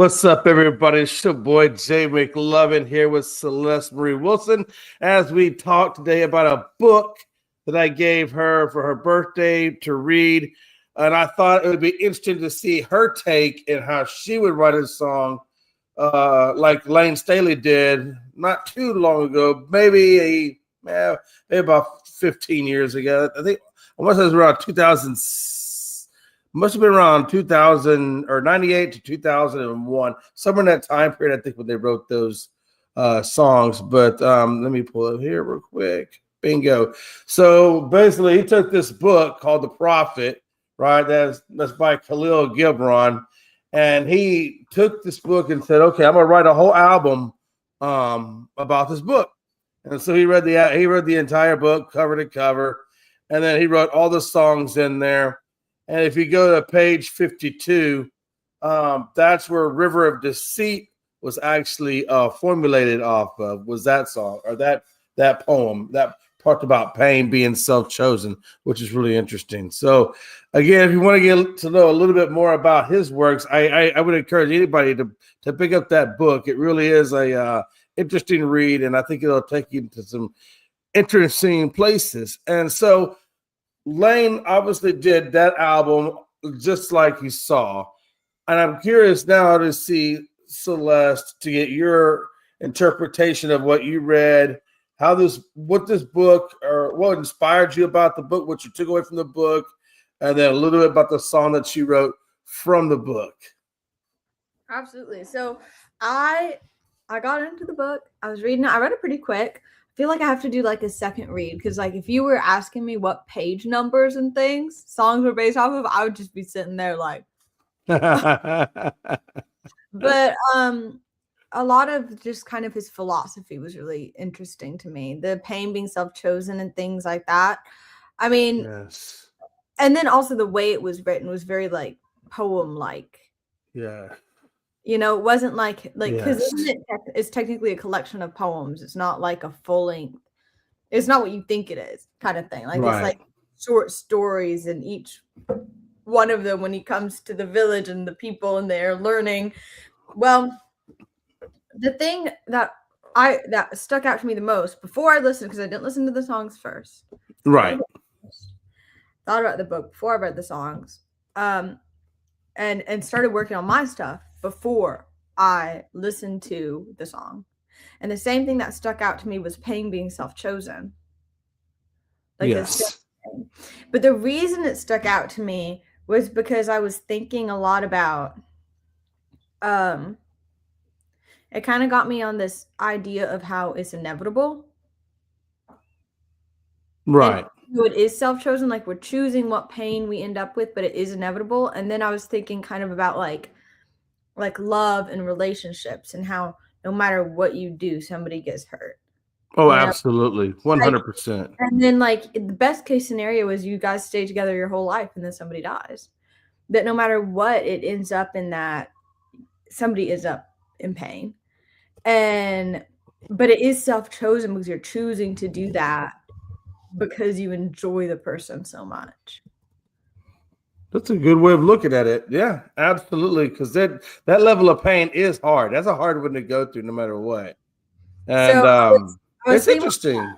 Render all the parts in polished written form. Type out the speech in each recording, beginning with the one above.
What's up, everybody? It's your boy Jay McLovin here with Celeste Marie Wilson as we talk today about a book that I gave her for her birthday to read. And I thought it would be interesting to see her take and how she would write a song like Lane Staley did not too long ago, maybe about 15 years ago. I think I want to say it was around 2000. Must have been around 2000 or 98 to 2001, somewhere in that time period, I think, when they wrote those songs. But let me pull it here real quick. Bingo. So basically, he took this book called The Prophet, right? That's by Kahlil Gibran. And he took this book and said, okay, I'm going to write a whole album about this book. And so he read the entire book, cover to cover. And then he wrote all the songs in there. And if you go to page 52, that's where River of Deceit was actually formulated off of, was that song or that poem that talked about pain being self-chosen, which is really interesting. So again, if you want to get to know a little bit more about his works, I would encourage anybody to pick up that book. It really is a interesting read, and I think it'll take you to some interesting places. And so Lane obviously did that album just like you saw. And I'm curious now to see, Celeste, to get your interpretation of what you read, what this book, or what inspired you about the book, what you took away from the book, and then a little bit about the song that she wrote from the book. Absolutely. So I got into the book. I was reading it. I read it pretty quick. I feel like I have to do like a second read because like if you were asking me what page numbers and things songs were based off of, I would just be sitting there like but a lot of just kind of his philosophy was really interesting to me. The pain being self-chosen and things like that. I mean, yes. And then also the way it was written was very like poem-like. Yeah. You know, it wasn't like because Yes. it's technically a collection of poems. It's not like a full length. It's not what you think it is, kind of thing. Like It's like short stories, and each one of them, when he comes to the village and the people and they're learning. Well, the thing that stuck out to me the most before I listened, because I didn't listen to the songs first. Right. Thought about the book before I read the songs, and started working on my stuff before I listened to the song. And the same thing that stuck out to me was pain being self-chosen. Yes. But the reason it stuck out to me was because I was thinking a lot about, it kind of got me on this idea of how it's inevitable. Right. So it is self-chosen, like we're choosing what pain we end up with, but it is inevitable. And then I was thinking kind of about like love and relationships and how no matter what you do, somebody gets hurt. Oh, absolutely. 100%. And then like the best case scenario is you guys stay together your whole life and then somebody dies. But no matter what, it ends up in that somebody is up in pain. But it is self-chosen because you're choosing to do that because you enjoy the person so much. That's a good way of looking at it. Yeah, absolutely. Because that level of pain is hard. That's a hard one to go through no matter what. And so it's interesting.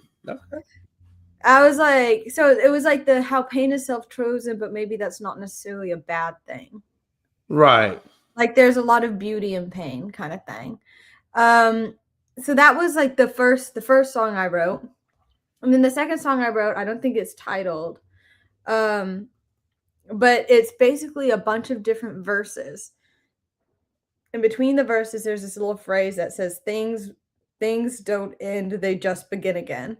I was like, so it was like how pain is self-chosen, but maybe that's not necessarily a bad thing. Right. Like there's a lot of beauty in pain kind of thing. So that was like the first song I wrote. And then the second song I wrote, I don't think it's titled, but it's basically a bunch of different verses. And between the verses, there's this little phrase that says, things don't end, they just begin again.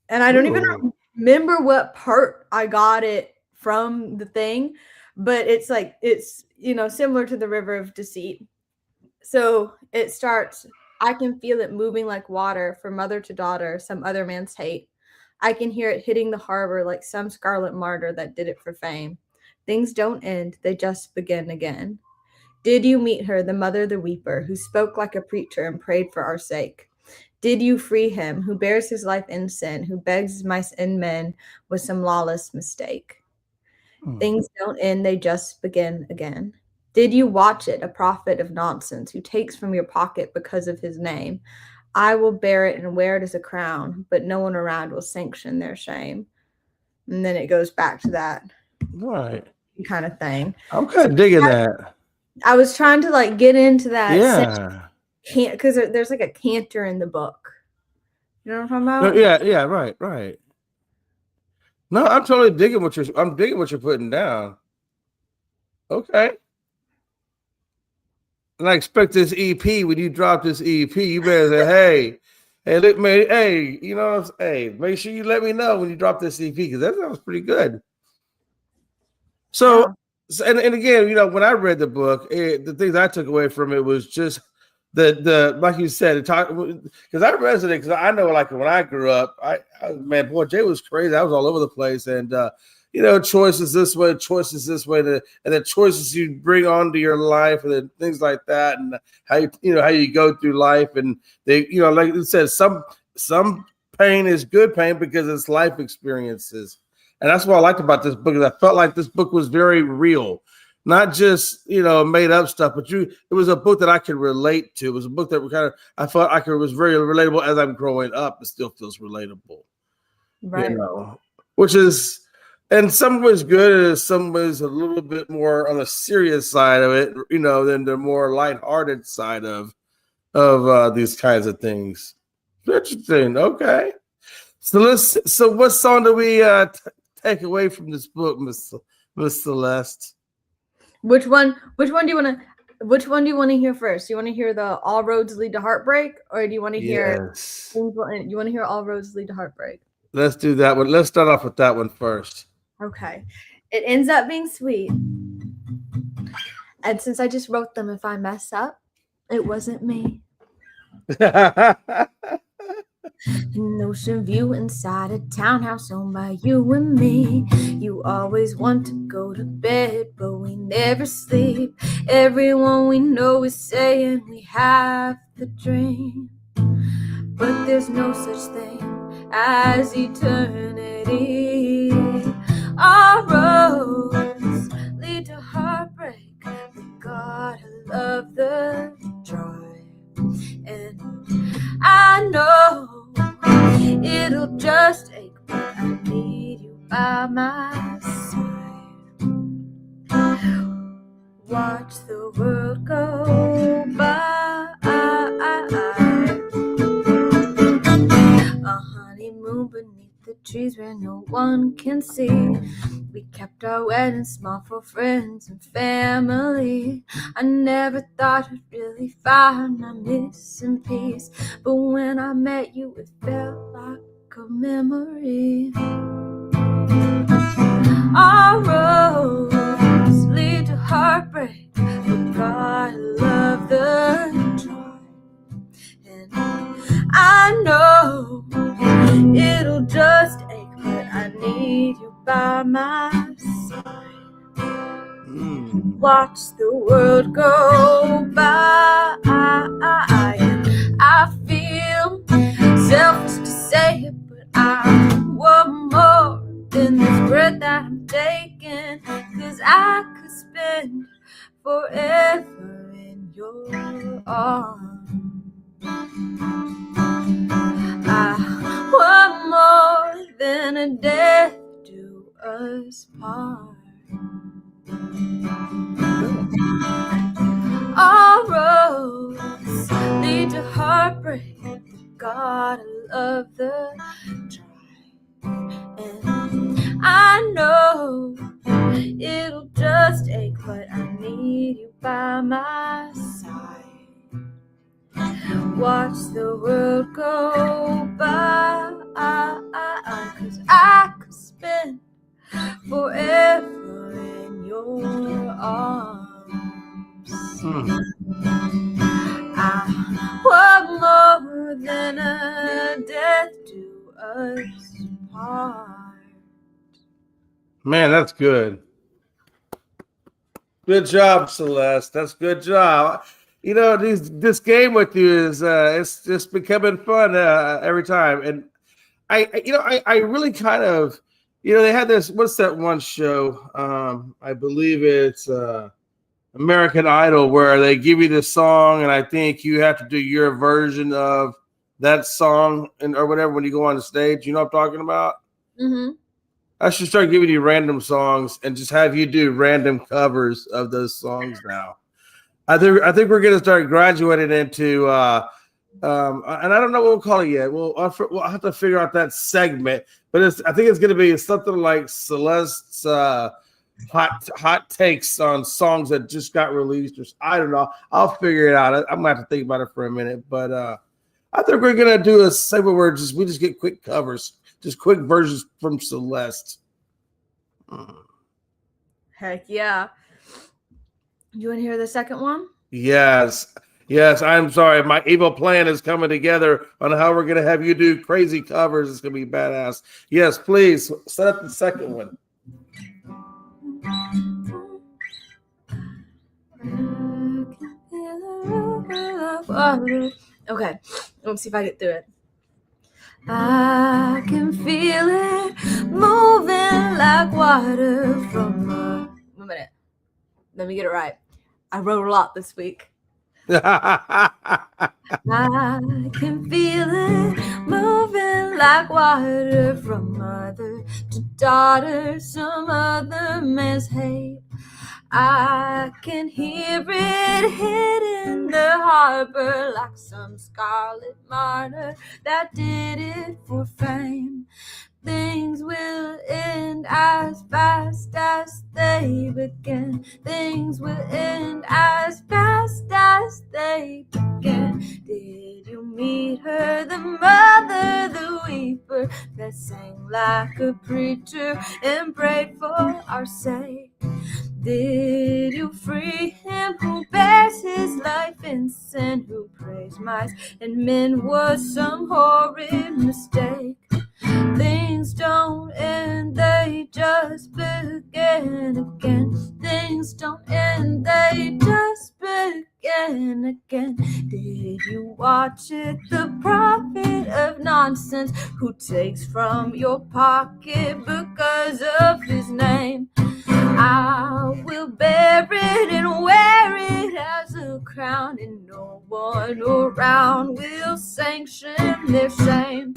And I don't even remember what part I got it from the thing, but it's like, it's, similar to the River of Deceit. So it starts, I can feel it moving like water from mother to daughter, some other man's hate. I can hear it hitting the harbor like some scarlet martyr that did it for fame. Things don't end, they just begin again. Did you meet her, the mother, the weeper, who spoke like a preacher and prayed for our sake? Did you free him, who bears his life in sin, who begs mice and men with some lawless mistake? Things don't end, they just begin again. Did you watch it, a prophet of nonsense, who takes from your pocket because of his name? I will bear it and wear it as a crown, but no one around will sanction their shame. And then it goes back to that Right. kind of thing. I'm kind of digging that. I was trying to like get into that. Yeah. Because there's like a cantor in the book. You know what I'm talking Yeah, about? yeah, right. No, I'm totally digging what you're putting down. Okay. And I expect this EP, when you drop this EP, you better say, hey, look, man, hey, you know what I'm saying? Hey, make sure you let me know when you drop this EP, because that sounds pretty good. So, and again, you know, when I read the book, the things I took away from it was just the like you said, it talk, because I resonated, because I know, like, when I grew up, man, boy, Jay was crazy. I was all over the place, and you know, choices this way, and the choices you bring onto your life, and then things like that, and how you go through life, and they, you know, like you said, some pain is good pain because it's life experiences, and that's what I liked about this book. Is I felt like this book was very real, not just, you know, made up stuff, but it was a book that I could relate to. It was a book that I felt like it was very relatable as I'm growing up. It still feels relatable, Right. you know, which is. In some ways good, and in some ways a little bit more on the serious side of it, you know, than the more lighthearted side of these kinds of things. Interesting. Okay. So what song do we take away from this book, Miss Celeste? Which one do you want to hear first? Do you want to hear the All Roads Lead to Heartbreak, or do you want to hear you want to hear All Roads Lead to Heartbreak? Let's do that one. Let's start off with that one first. Okay. It ends up being sweet. And since I just wrote them, if I mess up, it wasn't me. An ocean view inside a townhouse owned by you and me. You always want to go to bed, but we never sleep. Everyone we know is saying we have the dream, but there's no such thing as eternity. Our roads lead to heartbreak, but God, I love the drive. And I know it'll just ache, but I need you by my side. Watch the world go by. A honeymoon beneath the trees where no one can see. We kept our wedding small for friends and family. I never thought I'd really find my missing piece, but when I met you, it felt like a memory. Our roads lead to heartbreak, but God, I love the drive. And I know it'll just ache, but I need you by my side. Watch the world go by. I feel selfish to say it, but I want more than this breath that I'm taking, 'cause I could spend forever in your arms. I want more than a death do us part. All roads lead to heartbreak. God, I love the drive. And I know it'll just ache, but I need you by my side. Watch the world go by, 'cause I could spend forever in your arms. I want more than a death do us part. Man, that's good. Good job, Celeste. That's good job. You know, this game with you is it's just becoming fun every time. And I really kind of, you know, they had this, what's that one show? I believe it's American Idol where they give you the song and I think you have to do your version of that song or whatever when you go on the stage. You know what I'm talking about? Mm-hmm. I should start giving you random songs and just have you do random covers of those songs now. I think we're gonna start graduating into and I don't know what we'll call it yet. We'll have to figure out that segment, but I think it's gonna be something like Celeste's hot takes on songs that just got released, or I don't know. I'll figure it out. I'm gonna have to think about it for a minute, but I think we're gonna do a segment where we just get quick covers. Just quick versions from Celeste. Heck yeah. You want to hear the second one? Yes. I'm sorry. My evil plan is coming together on how we're going to have you do crazy covers. It's going to be badass. Yes, please. Set up the second one. Okay. Let's see if I get through it. I can feel it moving like water from a... 1 minute. Let me get it right. I wrote a lot this week. I can feel it moving like water from mother to daughter, some other man's hate. I can hear it hitting the harbor like some scarlet martyr that did it for fame. Things will end as fast as they begin. Things will end as fast as they begin. Did you meet her, the mother, the weeper, that sang like a preacher and prayed for our sake? Did you free him who bears his life in sin, who prays mice and men was some horrid mistake? Things don't end, they just begin again. Things don't end, they just begin again. Did you watch it, the prophet of nonsense, who takes from your pocket because of his name? I will bear it and wear it as a crown, and no one around will sanction their shame.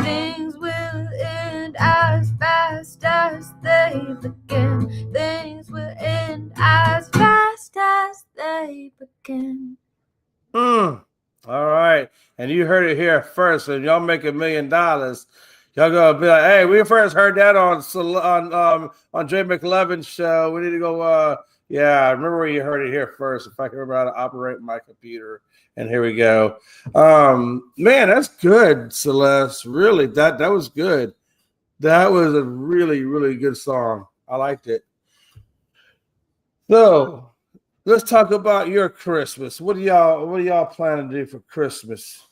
Things will end as fast as they begin. Things will end as fast as they begin. All right. And you heard it here first. And y'all make $1 million. Y'all gonna be like, hey, we first heard that on Jay McLovin's show. We need to go. Yeah, I remember where you heard it here first. If I can remember how to operate my computer. And here we go. Man, that's good, Celeste. Really, that was good. That was a really, really good song. I liked it. So let's talk about your Christmas. What do y'all planning to do for Christmas?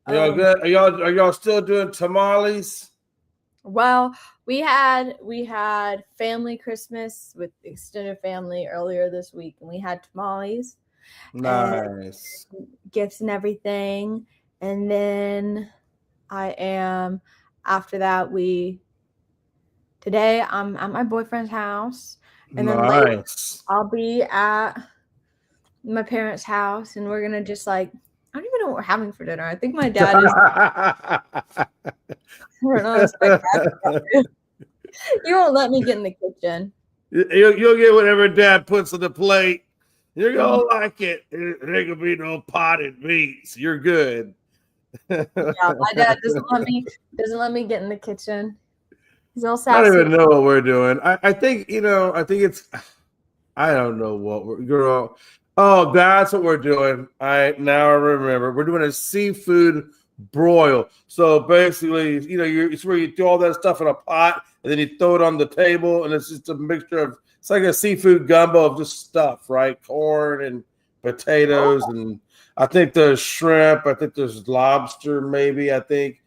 Are y'all good? Are y'all still doing tamales? Well, we had family Christmas with extended family earlier this week, and we had tamales. Nice. And gifts and everything. And then after that, today I'm at my boyfriend's house. And then later I'll be at my parents' house, and we're gonna just I don't even know what we're having for dinner. I think my dad is You won't let me get in the kitchen. You'll get whatever dad puts on the plate. You're gonna like it. There ain't gonna be no potted meats. You're good. Yeah, my dad doesn't let me get in the kitchen. He's all sassy. I don't even know what we're doing. I think it's I don't know what we're girl. Oh, that's what we're doing. I remember. We're doing a seafood broil. So basically, it's where you do all that stuff in a pot and then you throw it on the table, and it's just a mixture of, it's like a seafood gumbo of just stuff, right? Corn and potatoes, and I think there's shrimp. I think there's lobster, maybe. I think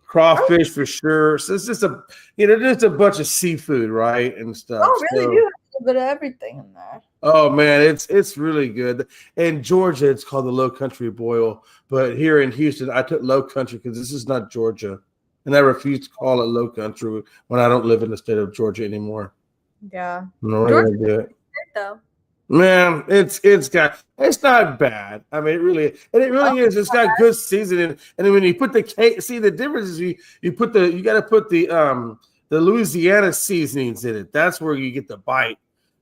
crawfish for sure. So it's just just a bunch of seafood, right, and stuff. Oh, really? You have a little bit of everything in there. Oh man, it's really good. In Georgia, it's called the Low Country Boil, but here in Houston, I took Low Country because this is not Georgia, and I refuse to call it Low Country when I don't live in the state of Georgia anymore. Yeah, No, Georgia's good though. Man, it's not bad. I mean, it really is. It's got good seasoning, and then when you put the cake, see the difference is you got to put the Louisiana seasonings in it. That's where you get the bite,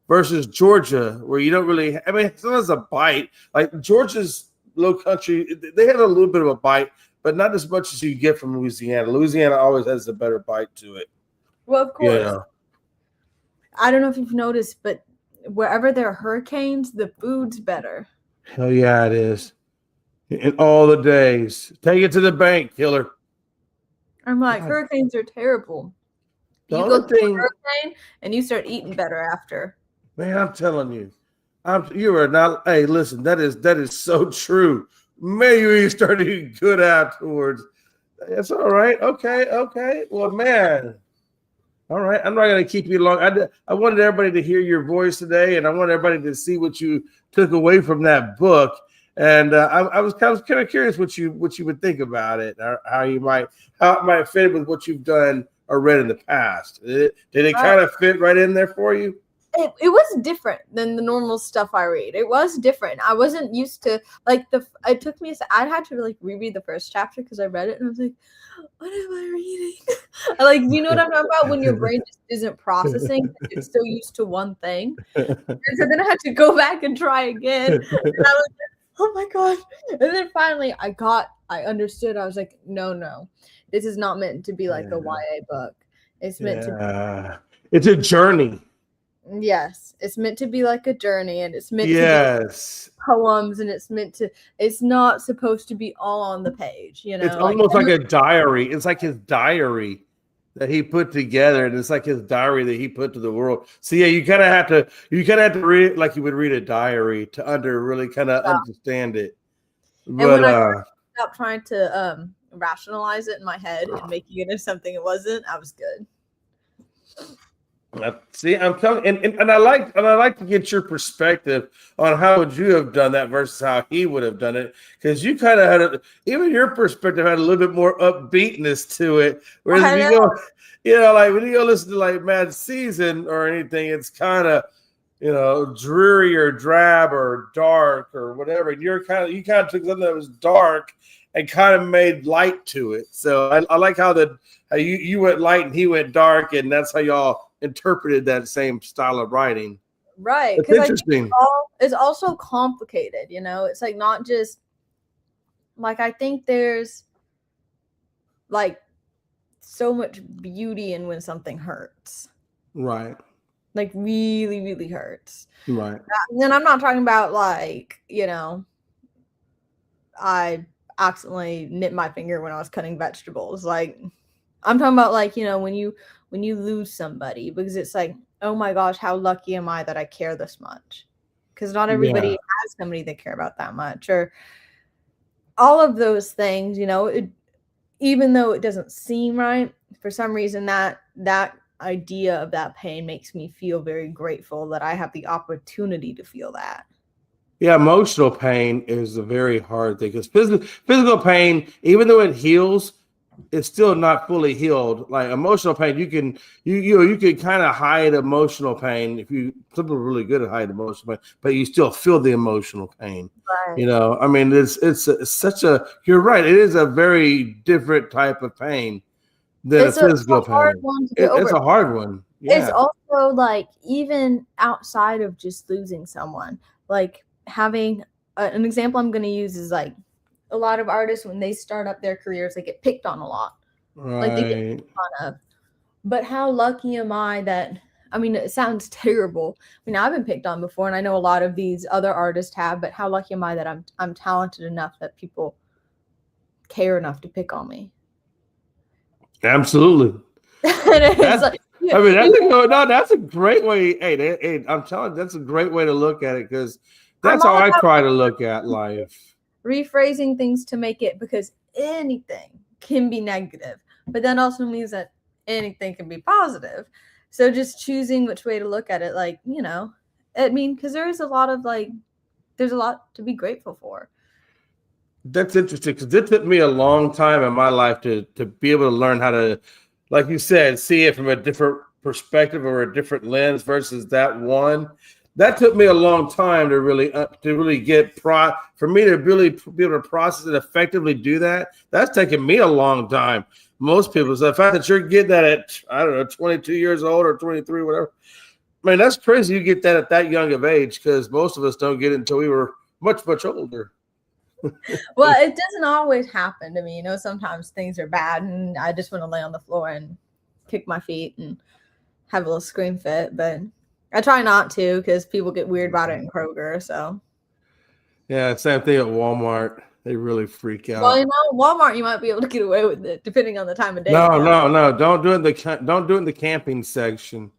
versus Georgia, where you don't really. I mean, it's not a bite. Like Georgia's Low Country, they have a little bit of a bite, but not as much as you get from Louisiana. Louisiana always has a better bite to it. Well, of course. Yeah. I don't know if you've noticed, but wherever there are hurricanes, the food's better. Hell yeah, it is. In all the days. Take it to the bank, killer. I'm like, hurricanes are terrible. The You only go through thing- a hurricane and you start eating better after. Man, I'm telling you. You are not. Hey, listen, that is so true. May you start eating good afterwards. That's all right. Okay. Well, man. All right. I'm not going to keep you long. I wanted everybody to hear your voice today, and I want everybody to see what you took away from that book. And I was kind of curious what you would think about it, or how it might fit with what you've done or read in the past. Did it kind of fit right in there for you? It was different than the normal stuff I read. It was different. I wasn't used to it took me I had to like reread the first chapter because I read it and I was like, what am I reading? You know what I'm talking about, when your brain just isn't processing, it's so used to one thing. And so then I had to go back and try again. And I was like, oh my god. And then finally I understood. I was like, no. This is not meant to be like a YA book. It's meant to be, it's a journey. Yes, it's meant to be like a journey, and it's meant to be poems, and it's not supposed to be all on the page, you know. It's almost like a diary. It's like his diary that he put together, and it's like his diary that he put to the world. So yeah, you kind of have to read it like you would read a diary to really kind of understand it. And when I stopped trying to rationalize it in my head and making it into something it wasn't, I was good. See, I'm telling, and I like to get your perspective on how would you have done that versus how he would have done it, because you kind of had even your perspective had a little bit more upbeatness to it. Whereas if you go, like when you go listen to like Mad Season or anything, it's kind of dreary or drab or dark or whatever. And you kind of took something that was dark and kind of made light to it. So I like how you went light and he went dark, and that's how y'all interpreted that same style of writing. Right. It's interesting. It's also complicated, it's like not just like, I think there's like so much beauty in when something hurts. Right. Like really, really hurts. Right. And I'm not talking about like, I accidentally nipped my finger when I was cutting vegetables. Like I'm talking about like, when you lose somebody, because it's like, oh my gosh, how lucky am I that I care this much? Because not everybody has somebody they care about that much, or all of those things, even though it doesn't seem right, for some reason that idea of that pain makes me feel very grateful that I have the opportunity to feel that. Yeah, emotional pain is a very hard thing, because physical pain, even though it heals, it's still not fully healed. Like emotional pain, you can kind of hide emotional pain if some people are really good at hiding emotional pain, but you still feel the emotional pain. Right. I mean, it's such a. You're right. It is a very different type of pain than a physical pain. It's a hard one. Yeah. It's also like, even outside of just losing someone, like having an example I'm going to use is like, a lot of artists, when they start up their careers, they get picked on a lot. Right. Like they get picked on. But how lucky am I that, I mean, it sounds terrible. I mean, I've been picked on before, and I know a lot of these other artists have, but how lucky am I that I'm talented enough that people care enough to pick on me? Absolutely. That's a great way. Hey, I'm telling you, that's a great way to look at it, because that's how I try to look at life. Rephrasing things to make it, because anything can be negative, but that also means that anything can be positive. So just choosing which way to look at it, like, I mean, because there's a lot to be grateful for. That's interesting, because it took me a long time in my life to be able to learn how to, like you said, see it from a different perspective or a different lens versus that one. that took me a long time to really get for me to really be able to process and effectively do that. That's taken me a long time. Most people, so the fact that you're getting that at, I don't know, 22 years old or 23, whatever. I mean, that's crazy. You get that at that young of age, because most of us don't get it until we were much, much older. Well, it doesn't always happen to me. You know, sometimes things are bad and I just want to lay on the floor and kick my feet and have a little scream fit. But I try not to, because people get weird about it in Kroger. So yeah, same thing at Walmart. They really freak out. Well, you know, Walmart, you might be able to get away with it depending on the time of day. No. Don't do it in the camping section.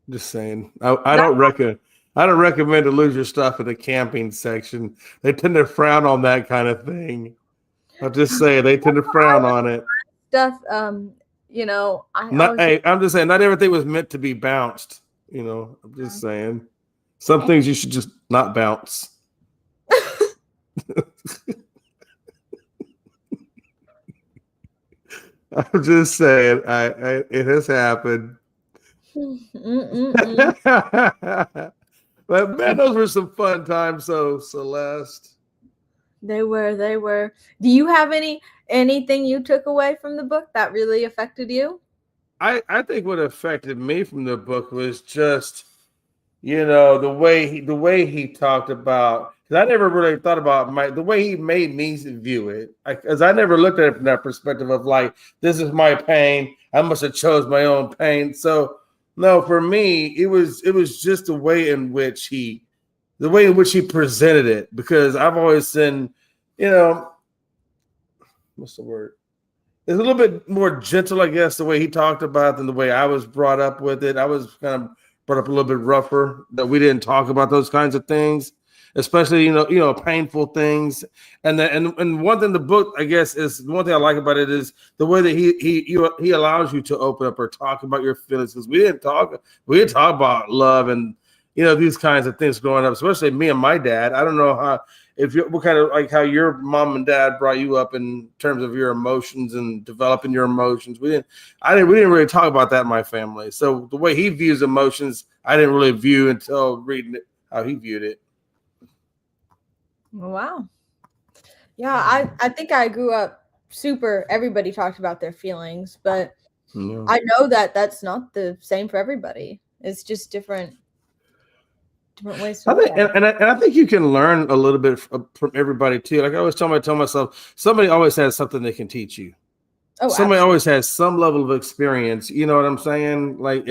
Just saying. I don't recommend to lose your stuff in the camping section. They tend to frown on that kind of thing. I'll just say they tend to frown on it. Stuff, you know, I'm just saying, not everything was meant to be bounced. You know, I'm just saying, some things you should just not bounce. I'm just saying, it has happened. But man, those were some fun times. So Celeste, they were. Do you have anything you took away from the book that really affected you? I think what affected me from the book was just, you know, the way he talked about, because I never really thought about the way he made me view it, because I never looked at it from that perspective of like, this is my pain, I must have chose my own pain. So no, for me, it was just the way in which he presented it, because I've always been, you know, what's the word? It's a little bit more gentle, I guess, the way he talked about it than the way I was brought up with it. I was kind of brought up a little bit rougher, that we didn't talk about those kinds of things, especially, you know, painful things. And one thing the book, I guess, is one thing I like about it is the way that he allows you to open up or talk about your feelings, because we didn't talk about love and, you know, these kinds of things growing up, especially me and my dad. I don't know what kind of, like, how your mom and dad brought you up in terms of your emotions and developing your emotions. We didn't really talk about that in my family. So the way he views emotions, I didn't really view until reading it, how he viewed it. Wow. Yeah, I think I grew up everybody talked about their feelings, but yeah. I know that that's not the same for everybody. It's just different ways to I think you can learn a little bit from everybody too. Like I always tell myself, somebody always has something they can teach you. Oh, somebody absolutely. Always has some level of experience. You know what I'm saying? Like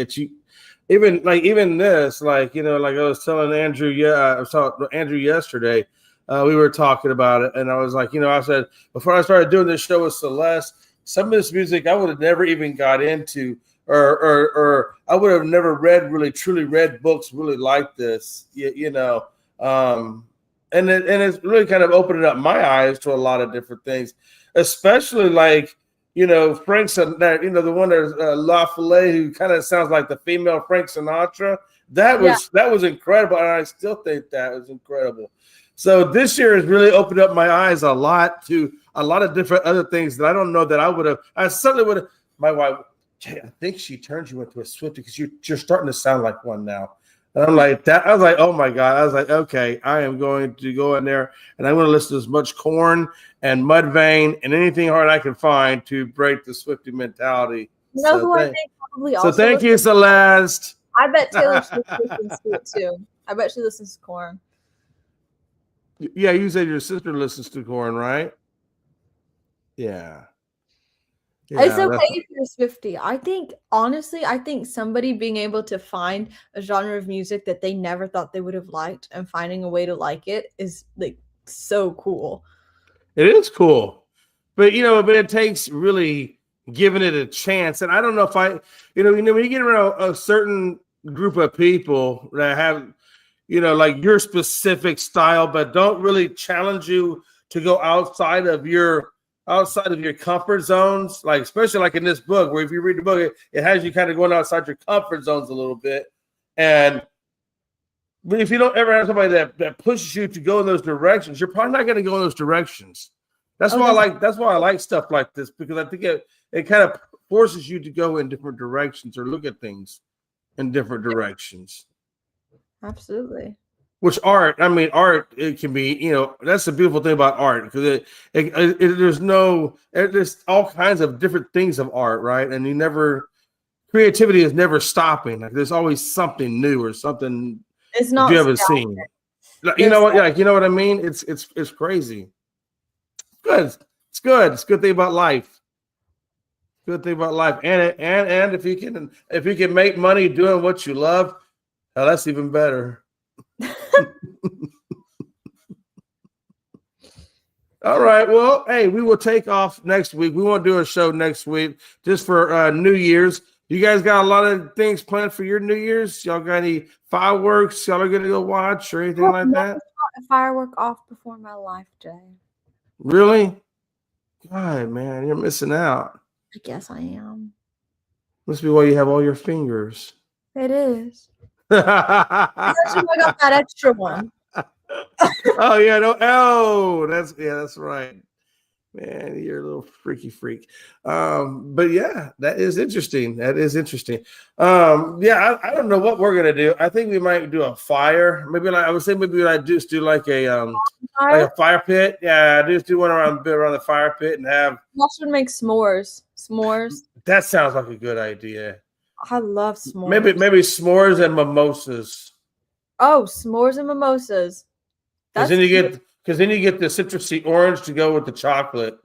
even this, like, you know, like I was telling Andrew, I saw Andrew yesterday. We were talking about it, and I was like, you know, I said, before I started doing this show with Celeste, some of this music I would have never even got into, or I would have never truly read books really like this, you know. And it's really kind of opening up my eyes to a lot of different things, especially like, you know, Frank Sinatra, you know, the one that's La Follette, who kind of sounds like the female Frank Sinatra. That was incredible, and I still think that was incredible. So this year has really opened up my eyes a lot to a lot of different other things that I don't know that I certainly would have. My wife, Jay, I think she turned you into a Swiftie because you're starting to sound like one now. And I'm like that. I was like, oh my God. I was like, okay, I am going to go in there and I'm going to listen to as much Korn and Mudvayne and anything hard I can find to break the Swiftie mentality. You know who I think probably also. So thank you, Celeste. I bet Taylor Swift listens to it too. I bet she listens to Korn. Yeah, you said your sister listens to Korn, right? Yeah. It's okay if you're a Swiftie. I think, honestly, somebody being able to find a genre of music that they never thought they would have liked and finding a way to like it is like so cool. It is cool. But, you know, it takes really giving it a chance. And I don't know if when you get around a certain group of people that have, you know, like your specific style, but don't really challenge you to go outside of your comfort zones, like especially like in this book, where if you read the book, it has you kind of going outside your comfort zones a little bit. But if you don't ever have somebody that pushes you to go in those directions, you're probably not going to go in those directions. That's why I like stuff like this, because I think it kind of forces you to go in different directions or look at things in different directions. Absolutely. Which art, I mean, art, it can be, that's the beautiful thing about art because there's all kinds of different things of art, right? And creativity is never stopping. Like there's always something new or something It's that you not haven't static. seen. You There's know what? Like, you know what I mean? It's crazy. Good. It's good. It's a good thing about life. Good thing about life. And if you can make money doing what you love, hell, that's even better. All right. Well, hey, we will take off next week. We won't do a show next week just for New Year's. You guys got a lot of things planned for your New Year's? Y'all got any fireworks y'all are going to go watch or anything like that? A firework off before my life, Jay. Really? God, man, you're missing out. I guess I am. Must be why you have all your fingers. It is. I got that extra one. Oh yeah, no. Oh, that's right. Man, you're a little freaky freak. But yeah, that is interesting. Yeah, I don't know what we're gonna do. I think we might do a fire. Maybe I would say maybe I just do like a fire pit. Yeah, just do one around the fire pit and have. I should make s'mores. S'mores. That sounds like a good idea. I love s'mores. Maybe s'mores and mimosas. Oh, s'mores and mimosas. Because then you get the citrusy orange to go with the chocolate.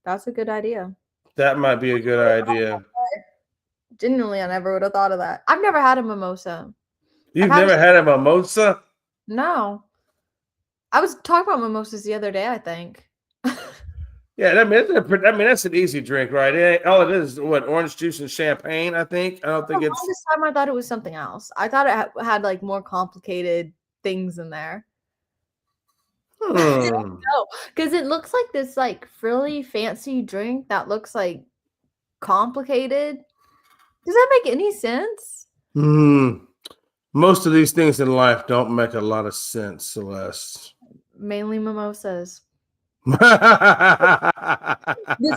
That's a good idea. That might be a good idea. Genuinely, I never would have thought of that. I've never had a mimosa. You've never had a mimosa? No. I was talking about mimosas the other day, I think. Yeah, that's an easy drink, right? All it is what, orange juice and champagne, I think. I don't think it's. This time I thought it was something else. I thought it had like more complicated things in there. No, because it looks like this like frilly fancy drink that looks like complicated. Does that make any sense? Most of these things in life don't make a lot of sense, Celeste. Mainly mimosas. The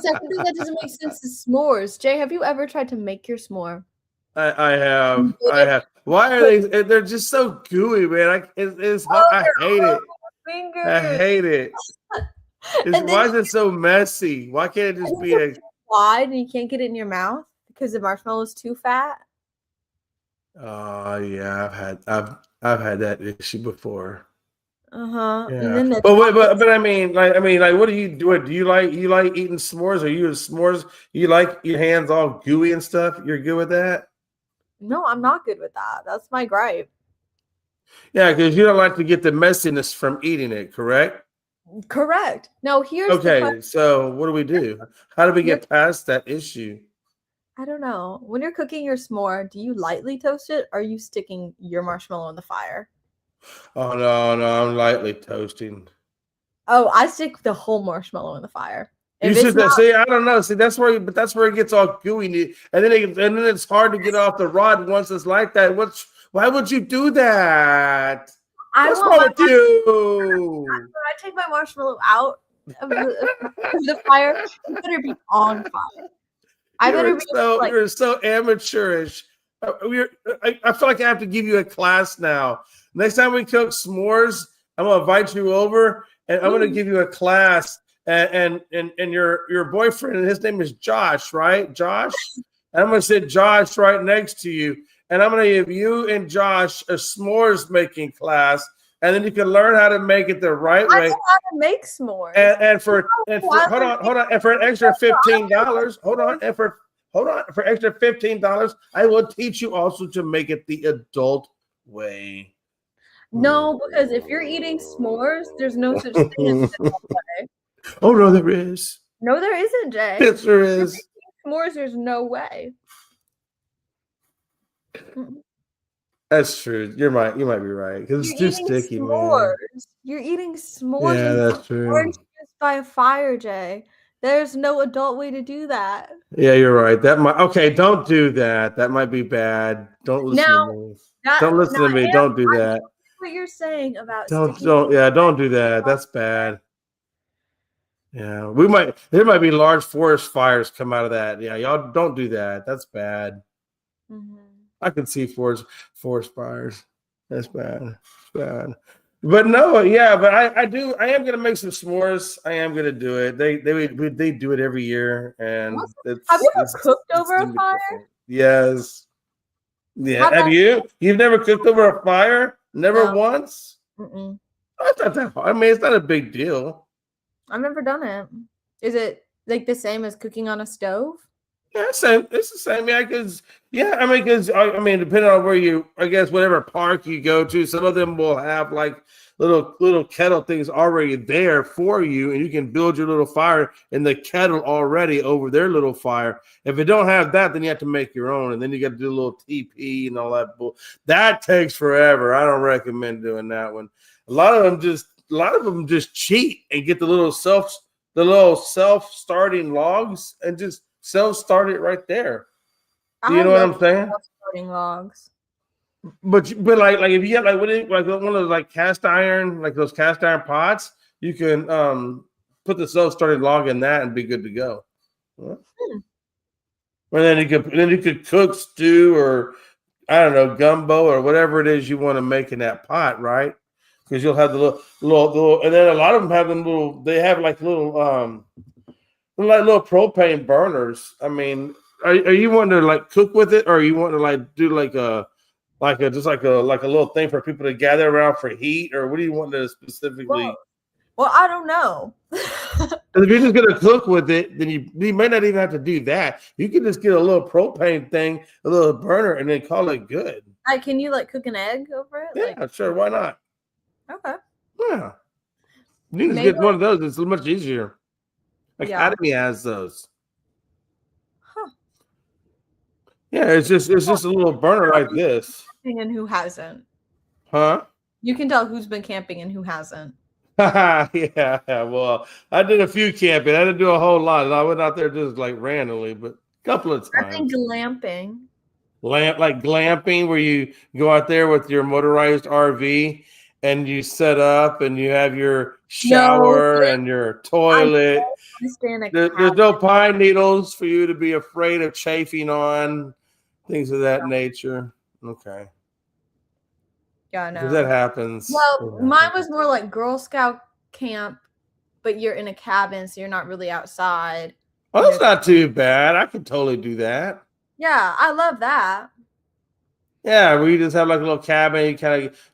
second thing that doesn't make sense is s'mores. Jay, have you ever tried to make your s'more? I have. Why are they? They're just so gooey, man. I hate it. Fingers. I hate it. Why is it so messy? Why can't it just be a wide and you can't get it in your mouth because the marshmallow is too fat? Oh yeah, I've had that issue before. Yeah. And but I mean, what do you do? Do you like eating s'mores? Are you s'mores? You like your hands all gooey and stuff? You're good with that? No, I'm not good with that. That's my gripe. Yeah, because you don't like to get the messiness from eating it, correct? Correct. No, here's okay. So what do we do? How do we get past that issue? I don't know. When you're cooking your s'more, do you lightly toast it or are you sticking your marshmallow in the fire? Oh no, I'm lightly toasting. Oh, I stick the whole marshmallow in the fire. You should see. I don't know. See, that's where it gets all gooey, and then it's hard to get off the rod once it's like that. Why would you do that? What's wrong with you? When I take my marshmallow out of the fire, it better be on fire. You're so amateurish. I feel like I have to give you a class now. Next time we cook s'mores, I'm gonna invite you over, and I'm gonna give you a class. And your boyfriend, and his name is Josh, right? Josh. And I'm gonna sit Josh right next to you, and I'm gonna give you and Josh a s'mores making class, and then you can learn how to make it the right way. I know how to make s'mores. And for hold on, and for an extra $15, for extra $15, I will teach you also to make it the adult way. No, because if you're eating s'mores, there's no such thing as the adult way. Oh no, there is. No, there isn't, Jay. Yes, there is. S'mores, there's no way. That's true. You might be right because it's too sticky, man. You're eating s'mores. Yeah, that's true. Orange juice by a fire, Jay. There's no adult way to do that. Yeah, you're right. Don't do that. That might be bad. Don't listen to me. Don't listen to me. Don't do that. What you're saying about don't do that. That's bad. Yeah, there might be large forest fires come out of that. Yeah, y'all don't do that. That's bad. I can see forest fires. That's bad. It's bad. But no, yeah, but I am gonna make some s'mores. I am gonna do it. They do it every year, and Have you ever cooked over a fire? Different. Yes. Yeah. Have you? You've never cooked over a fire? Never once? Mm-mm. That's not that hard. I mean, it's not a big deal. I've never done it. Is it like the same as cooking on a stove? Yeah, same. It's the same. Yeah, because I mean, depending on where you, I guess, whatever park you go to, some of them will have like little kettle things already there for you, and you can build your little fire in the kettle already over their little fire. If it don't have that, then you have to make your own, and then you got to do a little TP and all that. That takes forever. I don't recommend doing that one. A lot of them just cheat and get the little self-starting logs and just self-start it right there. Do you know what I'm saying? Self-starting logs. But like if you have like one of those like cast iron, like those cast iron pots, you can put the self-starting log in that and be good to go. And then you could cook stew or I don't know, gumbo or whatever it is you want to make in that pot, right? Because you'll have the little, and then a lot of them have them little. They have like little propane burners. I mean, are you wanting to like cook with it, or are you wanting to like do like a little thing for people to gather around for heat, or what do you want to specifically? Well, I don't know. If you're just gonna cook with it, then you may not even have to do that. You can just get a little propane thing, a little burner, and then call it good. Can you like cook an egg over it? Yeah, sure. Why not? Okay. Yeah. You can just get one of those. It's much easier. Academy has those. Huh. Yeah, it's just a little burner like this. And who hasn't? Huh? You can tell who's been camping and who hasn't. Yeah. Well, I did a few camping. I didn't do a whole lot. I went out there just like randomly, but a couple of times. I think glamping. Like glamping, where you go out there with your motorized RV and you set up and you have your shower and your toilet. There's no pine needles for you to be afraid of chafing on, things of that nature. Okay. Yeah, no. Because that happens. Well, mine was more like Girl Scout camp, but you're in a cabin, so you're not really outside. Oh, that's not too bad. I could totally do that. Yeah, I love that. Yeah, where you just have like a little cabin.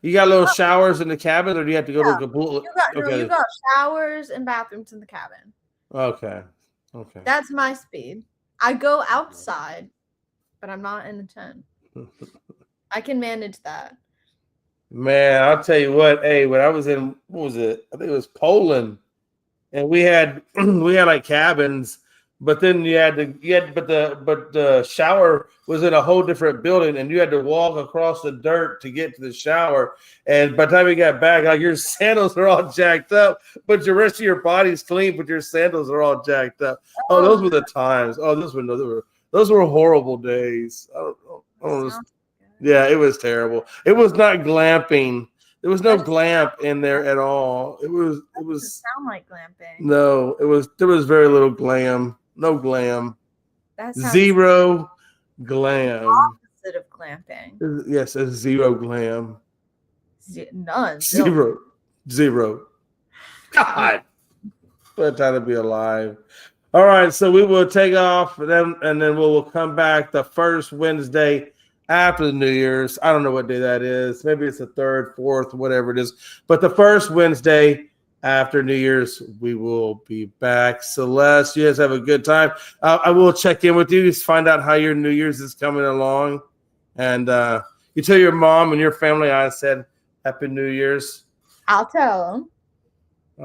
You got little showers in the cabin, or do you have to go to a complete? You got showers and bathrooms in the cabin. Okay. That's my speed. I go outside, but I'm not in a tent. I can manage that. Man, I'll tell you what. Hey, when I was in, what was it? I think it was Poland, and we had like cabins. But then but the shower was in a whole different building, and you had to walk across the dirt to get to the shower. And by the time you got back, like your sandals are all jacked up, but the rest of your body's clean, but your sandals are all jacked up. Oh, those were the times. Oh, those were horrible days. Yeah, it was terrible. It was not glamping. There was no glamp in there at all. It was sound like glamping. No, there was very little glam. No glam. Zero glam. Opposite of glamping. Yes, it's zero glam. None. Zero. God. What a time to be alive. All right, so we will take off and then we'll come back the first Wednesday after the New Year's. I don't know what day that is. Maybe it's the 3rd, 4th, whatever it is. But the first Wednesday after New Year's, we will be back. Celeste, you guys have a good time. I will check in with you to find out how your New Year's is coming along. And you tell your mom and your family I said Happy New Year's. I'll tell them.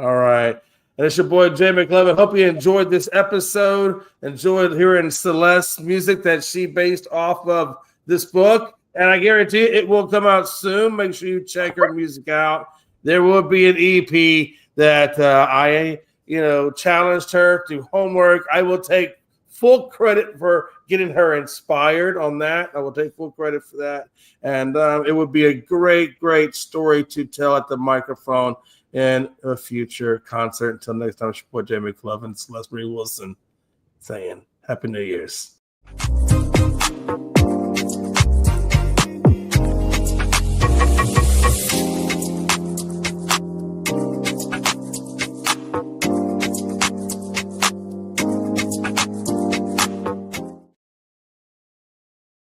All right. And it's your boy, Jay McLovin. Hope you enjoyed this episode. Enjoyed hearing Celeste's music that she based off of this book. And I guarantee it will come out soon. Make sure you check her music out. There will be an EP that I challenged her to homework. I will take full credit for getting her inspired on that. I will take full credit for that. And it would be a great, great story to tell at the microphone in a future concert. Until next time, it's your boy, Jay McLovin, Celeste Marie Wilson, saying Happy New Year's.